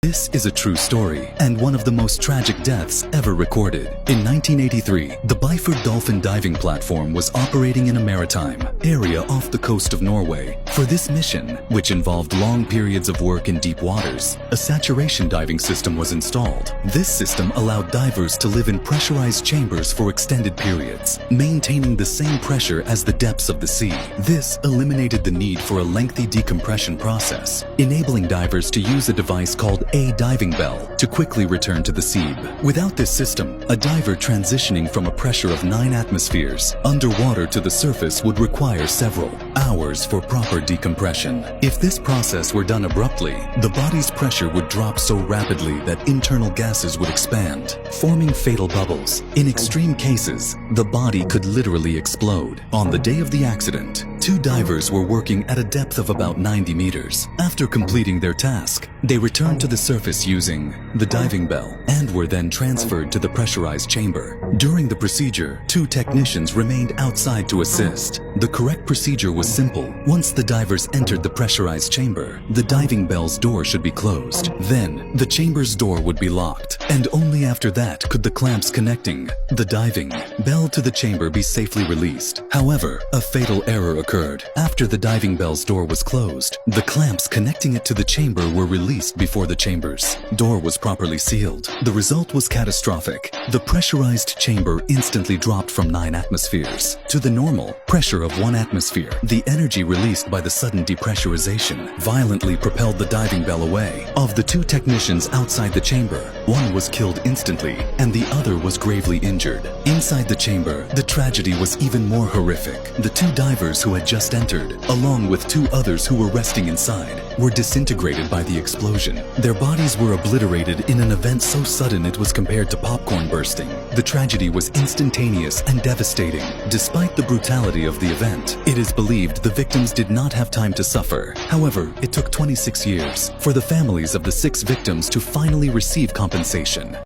This is a true story and one of the most tragic deaths ever recorded. In 1983, the Biford dolphin diving platform was operating in a maritime area off the coast of Norway. For this mission, which involved long periods of work in deep waters, a saturation diving system was installed. This system allowed divers to live in pressurized chambers for extended periods, maintaining the same pressure as the depths of the sea. This eliminated the need for a lengthy decompression process, enabling divers to use a device called a diving bell to quickly return to the sea. Without this system, a diver transitioning from a pressure of 9 atmospheres underwater to the surface would require several hours for proper decompression. If this process were done abruptly, the body's pressure would drop so rapidly that internal gases would expand, forming fatal bubbles. In extreme cases, the body could literally explode. On the day of the accident, 2 divers were working at a depth of about 90 meters. After completing their task, they returned to the surface using the diving bell and were then transferred to the pressurized chamber. During the procedure, 2 technicians remained outside to assist. The correct procedure was simple. Once the divers entered the pressurized chamber, the diving bell's door should be closed. Then, the chamber's door would be locked, and only after that could the clamps connecting the diving bell to the chamber be safely released. However, a fatal error occurred. After the diving bell's door was closed, the clamps connecting it to the chamber were released before the chamber's door was properly sealed. The result was catastrophic. The pressurized chamber instantly dropped from 9 atmospheres to the normal pressure of 1 atmosphere. The energy released by the sudden depressurization violently propelled the diving bell away. Of the 2 technicians outside the chamber, one was killed instantly and the other was gravely injured. Inside the chamber, the tragedy was even more horrific. The 2 divers who had just entered, along with 2 others who were resting inside, were disintegrated by the explosion. Their bodies were obliterated in an event so sudden it was compared to popcorn bursting. The tragedy was instantaneous and devastating. Despite the brutality of the event, it is believed the victims did not have time to suffer. However, it took 26 years for the families of the 6 victims to finally receive compensation.